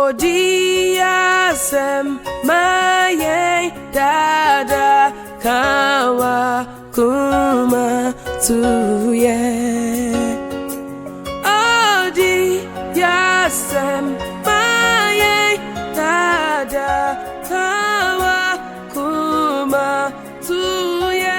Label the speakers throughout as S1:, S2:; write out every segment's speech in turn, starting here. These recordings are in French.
S1: Odiasem maye dada kawa kuma tuye. Odiasem maye dada kawa kuma tuye.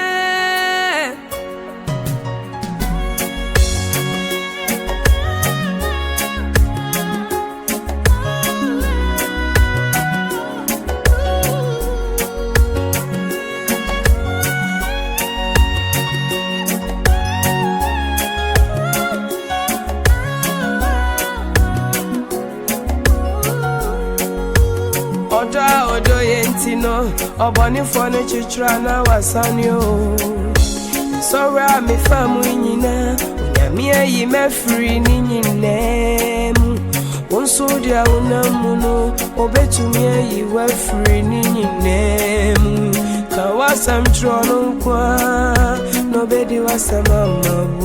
S1: Odo yentino oboni fone chichra na wasanyo. Sora mi famu nyina nyamia yi mefri ni nyinem. Wonso dia unamuno obetumia yi wefri ni nyinem. Kawasam trono kwa no bedi wasamamabu.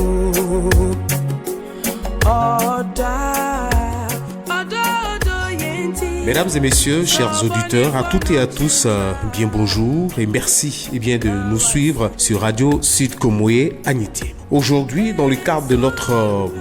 S2: Mesdames et messieurs, chers auditeurs, à toutes et à tous, bien bonjour et merci de nous suivre sur Radio Sud Komoé Agnité. Aujourd'hui, dans le cadre de notre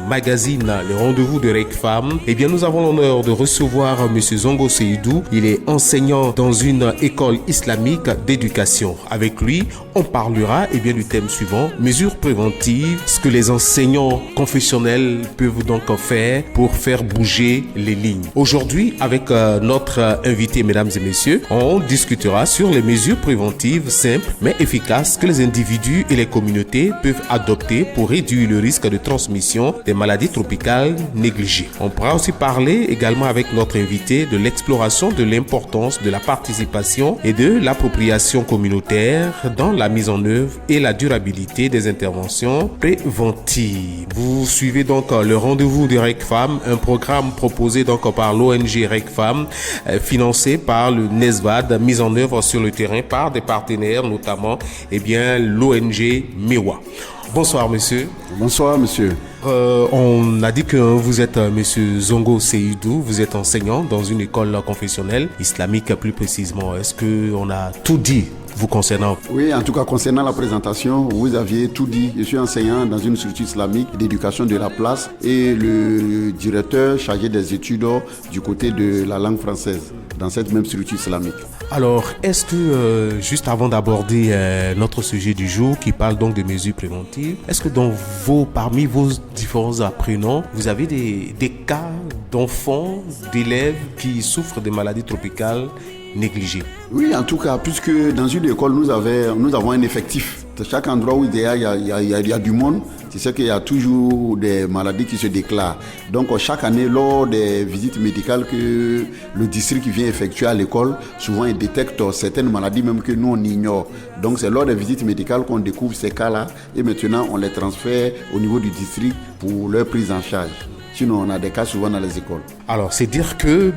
S2: magazine Le Rendez-vous de Rek Femme, nous avons l'honneur de recevoir M. Zongo Seydou. Il est enseignant dans une école islamique d'éducation. Avec lui, on parlera du thème suivant, mesures préventives, ce que les enseignants confessionnels peuvent donc faire pour faire bouger les lignes. Aujourd'hui, avec notre invité, mesdames et messieurs, on discutera sur les mesures préventives simples mais efficaces que les individus et les communautés peuvent adopter pour réduire le risque de transmission des maladies tropicales négligées. On pourra aussi parler également avec notre invité de l'exploration de l'importance de la participation et de l'appropriation communautaire dans la mise en œuvre et la durabilité des interventions préventives. Vous suivez donc le rendez-vous de Rek Femme, un programme proposé donc par l'ONG Rek Femme, financé par le NESVAD, mis en œuvre sur le terrain par des partenaires, notamment l'ONG MEWA. Bonsoir monsieur.
S3: Bonsoir monsieur.
S2: On a dit que vous êtes monsieur Zongo Seydou, vous êtes enseignant dans une école confessionnelle islamique plus précisément. Est-ce qu'on a tout dit vous concernant?
S3: Oui, en tout cas concernant la présentation, vous aviez tout dit. Je suis enseignant dans une structure islamique d'éducation de la place et le directeur chargé des études du côté de la langue française dans cette même structure islamique.
S2: Alors, est-ce que, juste avant d'aborder notre sujet du jour qui parle donc de mesures préventives, est-ce que parmi vos différents apprenants, vous avez des cas d'enfants, d'élèves qui souffrent de maladies tropicales négligées?
S3: Oui, en tout cas, puisque dans une école, nous avons un effectif. Chaque endroit où il y a du monde, c'est sûr qu'il y a toujours des maladies qui se déclarent. Donc chaque année, lors des visites médicales que le district vient effectuer à l'école, souvent il détecte certaines maladies même que nous on ignore. Donc c'est lors des visites médicales qu'on découvre ces cas-là et maintenant on les transfère au niveau du district pour leur prise en charge. Sinon, on a des cas souvent dans les écoles.
S2: Alors, c'est dire que,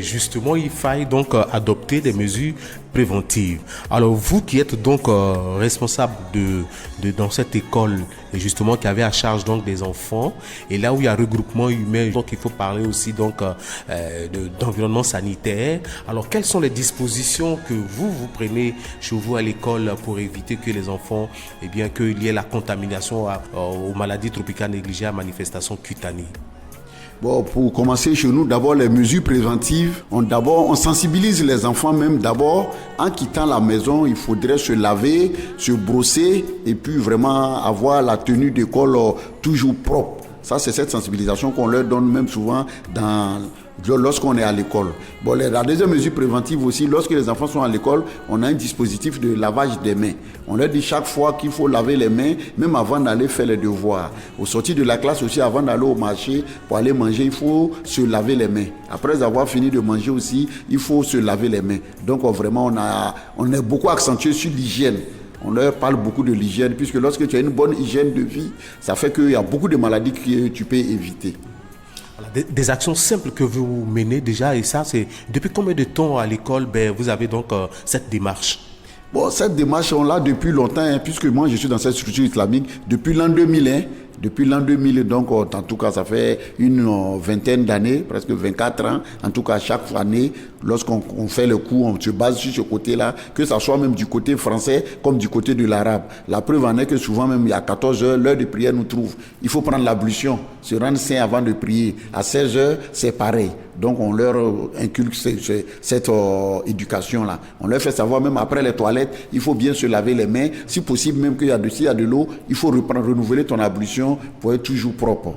S2: justement, il faille donc adopter des mesures préventives. Alors, vous qui êtes donc responsable dans cette école, et justement, qui avait à charge donc des enfants, et là où il y a regroupement humain, donc il faut parler aussi donc d'environnement sanitaire. Alors, quelles sont les dispositions que vous prenez chez vous à l'école pour éviter que les enfants, qu'il y ait la contamination aux maladies tropicales négligées à manifestation cutanée?
S3: Bon, pour commencer chez nous, d'abord les mesures préventives. On sensibilise les enfants même d'abord. En quittant la maison, il faudrait se laver, se brosser et puis vraiment avoir la tenue d'école toujours propre. Ça, c'est cette sensibilisation qu'on leur donne même souvent lorsqu'on est à l'école. Bon, la deuxième mesure préventive aussi, lorsque les enfants sont à l'école, on a un dispositif de lavage des mains. On leur dit chaque fois qu'il faut laver les mains, même avant d'aller faire les devoirs. Au sortir de la classe aussi, avant d'aller au marché, pour aller manger, il faut se laver les mains. Après avoir fini de manger aussi, il faut se laver les mains. Donc vraiment, on est beaucoup accentué sur l'hygiène. On leur parle beaucoup de l'hygiène, puisque lorsque tu as une bonne hygiène de vie, ça fait qu'il y a beaucoup de maladies que tu peux éviter.
S2: Des actions simples que vous menez déjà, et ça, c'est depuis combien de temps à l'école vous avez donc cette démarche?
S3: Bon, cette démarche, on l'a depuis longtemps, puisque moi je suis dans cette structure islamique depuis l'an 2001. depuis l'an 2000, donc en tout cas ça fait une vingtaine d'années, presque 24 ans, en tout cas chaque année, lorsqu'on fait le cours, on se base sur ce côté-là, que ça soit même du côté français comme du côté de l'arabe. La preuve en est que souvent même il y a 14 heures, l'heure de prière nous trouve. Il faut prendre l'ablution, se rendre saint avant de prier. À 16 heures, c'est pareil. Donc on leur inculque cette éducation-là. On leur fait savoir même après les toilettes, il faut bien se laver les mains. Si possible, même s'il y a de l'eau, il faut renouveler ton ablution pour être toujours propre.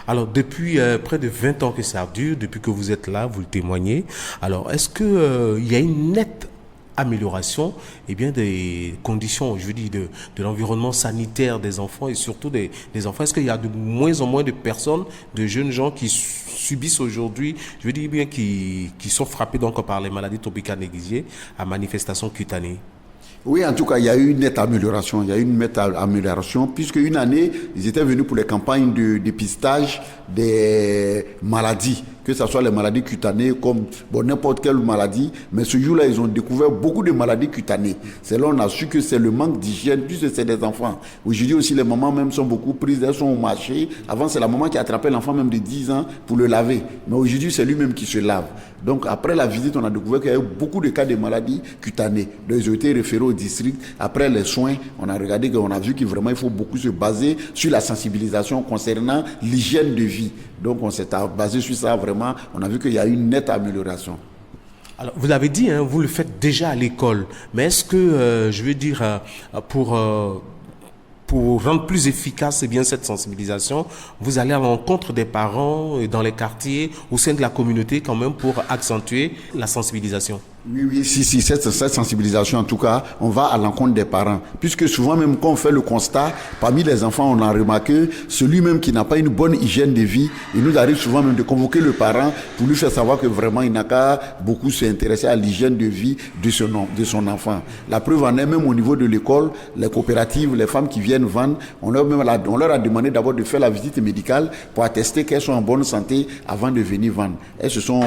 S2: Alors, depuis près de 20 ans que ça dure, depuis que vous êtes là, vous le témoignez. Alors, est-ce qu'il y a une nette amélioration des conditions, je veux dire, de l'environnement sanitaire des enfants et surtout des enfants? Est-ce qu'il y a de moins en moins de personnes, de jeunes gens qui subissent aujourd'hui, je veux dire bien, qui sont frappés donc par les maladies tropicales négligées à manifestation cutanée?
S3: Oui, en tout cas, il y a eu une nette amélioration. Il y a eu une nette amélioration, puisque une année, ils étaient venus pour les campagnes de dépistage des maladies, que ce soit les maladies cutanées, comme n'importe quelle maladie. Mais ce jour-là, ils ont découvert beaucoup de maladies cutanées. C'est là on a su que c'est le manque d'hygiène, puisque c'est des enfants. Aujourd'hui aussi, les mamans même sont beaucoup prises, elles sont au marché. Avant, c'est la maman qui attrapait l'enfant même de 10 ans pour le laver. Mais aujourd'hui, c'est lui-même qui se lave. Donc, après la visite, on a découvert qu'il y a eu beaucoup de cas de maladies cutanées. Donc, ils ont été référés au district. Après les soins, on a regardé qu'on a vu qu'il faut beaucoup se baser sur la sensibilisation concernant l'hygiène de vie. Donc, on s'est basé sur ça vraiment. On a vu qu'il y a eu une nette amélioration.
S2: Alors, vous l'avez dit, vous le faites déjà à l'école. Mais est-ce que, pour rendre plus efficace cette sensibilisation, vous allez à l'encontre des parents dans les quartiers, au sein de la communauté quand même, pour accentuer la sensibilisation?
S3: Oui, si, cette sensibilisation, en tout cas, on va à l'encontre des parents. Puisque souvent, même quand on fait le constat, parmi les enfants, on a remarqué, celui même qui n'a pas une bonne hygiène de vie, il nous arrive souvent même de convoquer le parent pour lui faire savoir que vraiment, il n'a qu'à beaucoup s'intéresser à l'hygiène de vie de son enfant. La preuve en est, même au niveau de l'école, les coopératives, les femmes qui viennent vendre, on leur a demandé d'abord de faire la visite médicale pour attester qu'elles sont en bonne santé avant de venir vendre. Elles se sont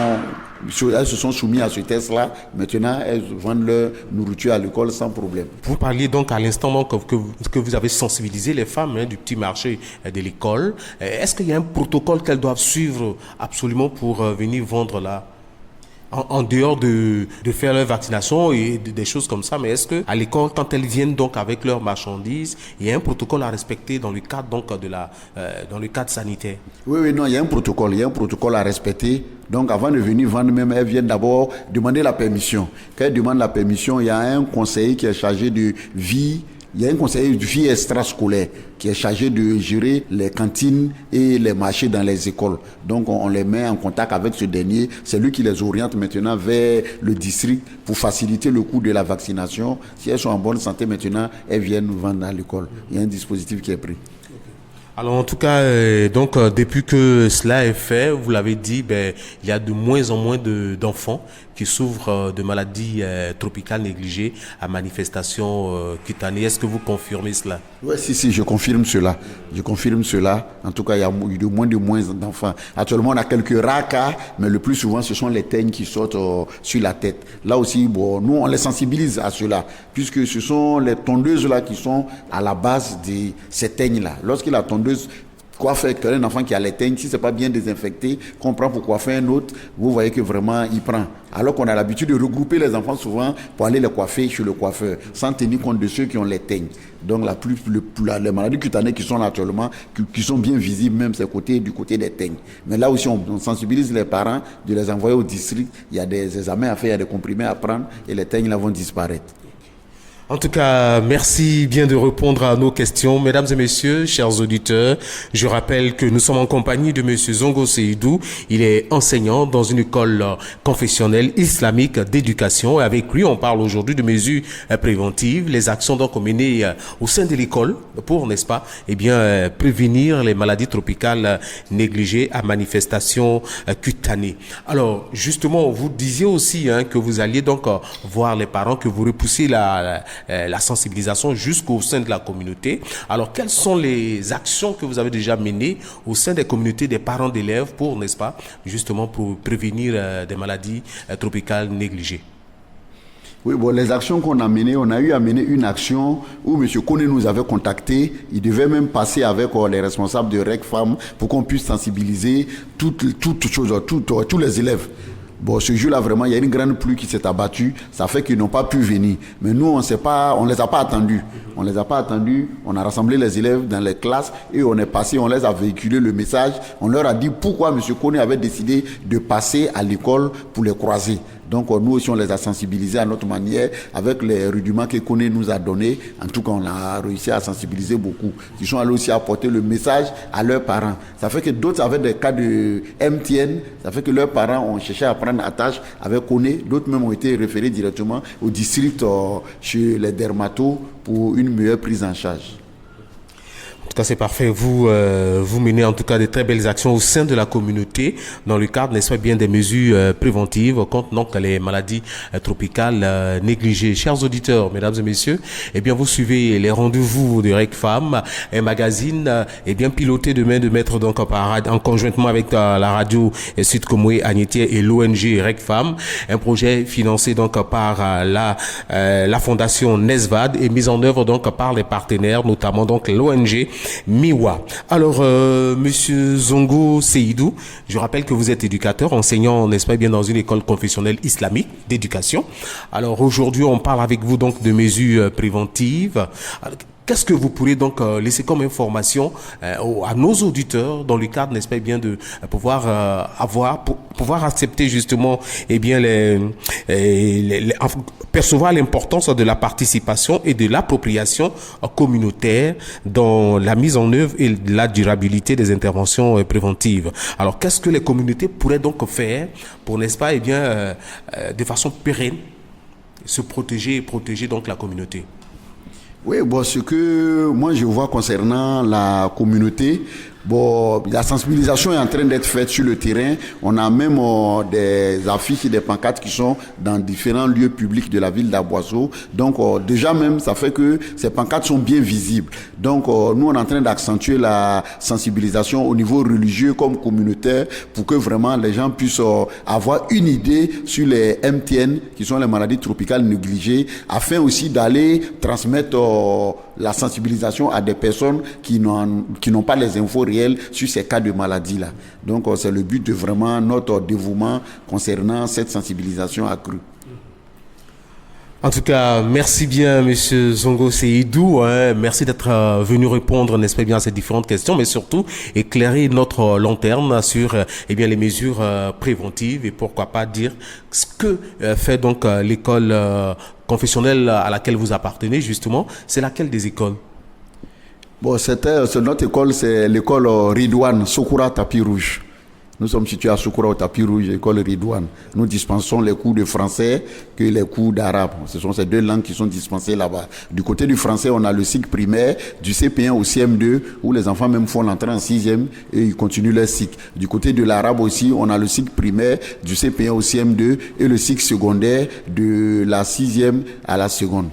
S3: soumises à ce test-là. Maintenant, elles vendent leur nourriture à l'école sans problème.
S2: Vous parliez donc à l'instant que vous avez sensibilisé les femmes du petit marché de l'école. Est-ce qu'il y a un protocole qu'elles doivent suivre absolument pour venir vendre là? En dehors de faire leur vaccination et des choses comme ça, mais est-ce qu'à l'école, quand elles viennent donc avec leurs marchandises, il y a un protocole à respecter dans le cadre donc dans le cadre sanitaire? Oui,
S3: non, il y a un protocole à respecter. Donc avant de venir vendre même, elles viennent d'abord demander la permission. Quand elles demandent la permission, il y a un conseiller qui est chargé de vie. Il y a un conseiller de vie extrascolaire qui est chargé de gérer les cantines et les marchés dans les écoles. Donc on les met en contact avec ce dernier. C'est lui qui les oriente maintenant vers le district pour faciliter le coût de la vaccination. Si elles sont en bonne santé maintenant, elles viennent vendre à l'école. Il y a un dispositif qui est pris.
S2: Alors en tout cas, depuis que cela est fait, vous l'avez dit, il y a de moins en moins d'enfants qui souffrent de maladies tropicales négligées à manifestation cutanée. Est-ce que vous confirmez cela?
S3: Oui, si, je confirme cela. En tout cas, il y a de moins d'enfants. Actuellement, on a quelques rares cas, mais le plus souvent, ce sont les teignes qui sortent sur la tête. Là aussi, nous, on les sensibilise à cela, puisque ce sont les tondeuses là qui sont à la base de ces teignes-là. Lorsque la tondeuse coiffe un enfant qui a les teignes, si ce n'est pas bien désinfecté, qu'on prend pour coiffer un autre, vous voyez que vraiment il prend. Alors qu'on a l'habitude de regrouper les enfants souvent pour aller les coiffer chez le coiffeur, sans tenir compte de ceux qui ont les teignes. Donc les maladies cutanées qui sont actuellement, qui sont bien visibles, même c'est du côté des teignes. Mais là aussi, on sensibilise les parents de les envoyer au district. Il y a des examens à faire, il y a des comprimés à prendre et les teignes là vont disparaître.
S2: En tout cas, merci bien de répondre à nos questions. Mesdames et messieurs, chers auditeurs, je rappelle que nous sommes en compagnie de monsieur Zongo Seydou. Il est enseignant dans une école confessionnelle islamique d'éducation. Et avec lui, on parle aujourd'hui de mesures préventives, les actions donc menées au sein de l'école pour, n'est-ce pas, prévenir les maladies tropicales négligées à manifestation cutanée. Alors, justement, vous disiez aussi que vous alliez donc voir les parents, que vous repoussiez la sensibilisation jusqu'au sein de la communauté. Alors, quelles sont les actions que vous avez déjà menées au sein des communautés des parents d'élèves pour, n'est-ce pas, justement pour prévenir des maladies tropicales négligées?
S3: Oui, bon, les actions qu'on a menées, on a eu à mener une action où M. Kone nous avait contactés. Il devait même passer avec les responsables de REC Femmes pour qu'on puisse sensibiliser tous les élèves. Bon, ce jour-là, vraiment, il y a une grande pluie qui s'est abattue. Ça fait qu'ils n'ont pas pu venir. Mais nous, on les a pas attendus. On les a pas attendus. On a rassemblé les élèves dans les classes et on est passé, on les a véhiculé le message. On leur a dit pourquoi M. Kone avait décidé de passer à l'école pour les croiser. Donc nous aussi on les a sensibilisés à notre manière avec les rudiments que Kone nous a donnés. En tout cas on a réussi à sensibiliser beaucoup. Ils sont allés aussi apporter le message à leurs parents. Ça fait que d'autres avaient des cas de MTN. Ça fait que leurs parents ont cherché à prendre attache avec Kone. D'autres même ont été référés directement au district chez les dermatos pour une meilleure prise en charge.
S2: En tout cas, c'est parfait. Vous menez en tout cas de très belles actions au sein de la communauté dans le cadre, n'est-ce pas bien, des mesures préventives contre donc les maladies tropicales négligées. Chers auditeurs, mesdames et messieurs, eh bien, vous suivez les rendez-vous de REC Femmes, un magazine bien piloté de main de maître donc en conjointement avec la radio Sud Komwe Agnetier et l'ONG REC Femmes, un projet financé donc par la fondation Nesvad et mis en œuvre donc par les partenaires, notamment donc l'ONG Miwa. Alors, Monsieur Zongo Seydou, je rappelle que vous êtes éducateur, enseignant, n'est-ce pas bien, dans une école confessionnelle islamique d'éducation. Alors, aujourd'hui, on parle avec vous donc de mesures préventives. Alors, qu'est-ce que vous pourrez donc laisser comme information à nos auditeurs dans le cadre, n'est-ce pas bien, de pouvoir pouvoir accepter justement, eh bien, percevoir l'importance de la participation et de l'appropriation communautaire dans la mise en œuvre et la durabilité des interventions préventives. Alors, qu'est-ce que les communautés pourraient donc faire pour, n'est-ce pas, eh bien, de façon pérenne, se protéger et protéger donc la communauté?
S3: Oui, bon, ce que moi je vois concernant la communauté, bon, la sensibilisation est en train d'être faite sur le terrain. On a même des affiches et des pancartes qui sont dans différents lieux publics de la ville d'Aboisseau. Donc déjà même, ça fait que ces pancartes sont bien visibles. Donc nous, on est en train d'accentuer la sensibilisation au niveau religieux comme communautaire pour que vraiment les gens puissent avoir une idée sur les MTN, qui sont les maladies tropicales négligées, afin aussi d'aller transmettre la sensibilisation à des personnes qui n'ont pas les infos réelles sur ces cas de maladie-là. Donc, c'est le but de vraiment notre dévouement concernant cette sensibilisation accrue.
S2: En tout cas, merci bien, Monsieur Zongo Seydou. Merci d'être venu répondre, n'est-ce pas bien, à ces différentes questions, mais surtout éclairer notre lanterne sur les mesures préventives et pourquoi pas dire ce que fait donc l'école confessionnelle à laquelle vous appartenez, justement. C'est laquelle des écoles?
S3: Bon, notre école, c'est l'école Ridouane, Sokoura Tapis Rouge. Nous sommes situés à Sokoura au Tapis Rouge, école Ridouane. Nous dispensons les cours de français que les cours d'arabe. Ce sont ces deux langues qui sont dispensées là-bas. Du côté du français, on a le cycle primaire, du CP1 au CM2, où les enfants même font l'entrée en 6e et ils continuent leur cycle. Du côté de l'arabe aussi, on a le cycle primaire, du CP1 au CM2 et le cycle secondaire de la 6e à la seconde.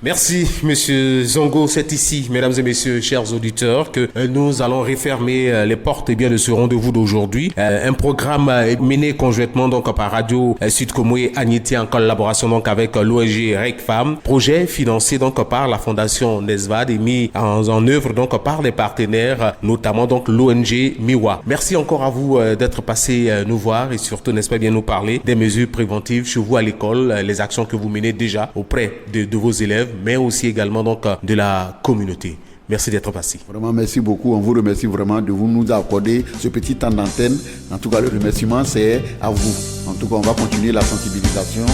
S2: Merci, Monsieur Zongo. C'est ici, mesdames et messieurs, chers auditeurs, que nous allons refermer les portes de ce rendez-vous d'aujourd'hui. Un programme mené conjointement donc par Radio Sud Komwe Agnetier en collaboration donc avec l'ONG REC Femmes. Projet financé donc par la Fondation Nesvad et mis en œuvre donc par les partenaires, notamment donc l'ONG Miwa. Merci encore à vous d'être passé nous voir et surtout, n'est-ce pas bien, nous parler des mesures préventives chez vous à l'école, les actions que vous menez déjà auprès de vos élèves, mais aussi également donc de la communauté. Merci d'être passé.
S3: Vraiment, merci beaucoup. On vous remercie vraiment de nous accorder ce petit temps d'antenne. En tout cas, le remerciement, c'est à vous. En tout cas, on va continuer la sensibilisation.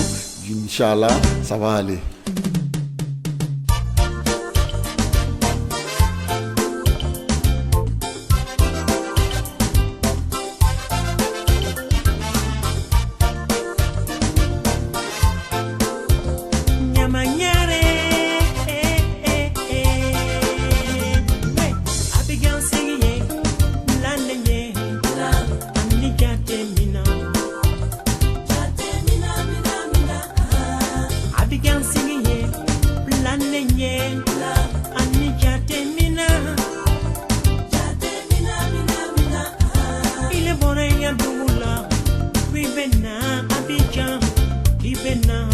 S3: Inch'Allah, ça va aller.
S1: Ibena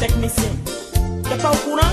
S4: technicien. T'es pas au courant?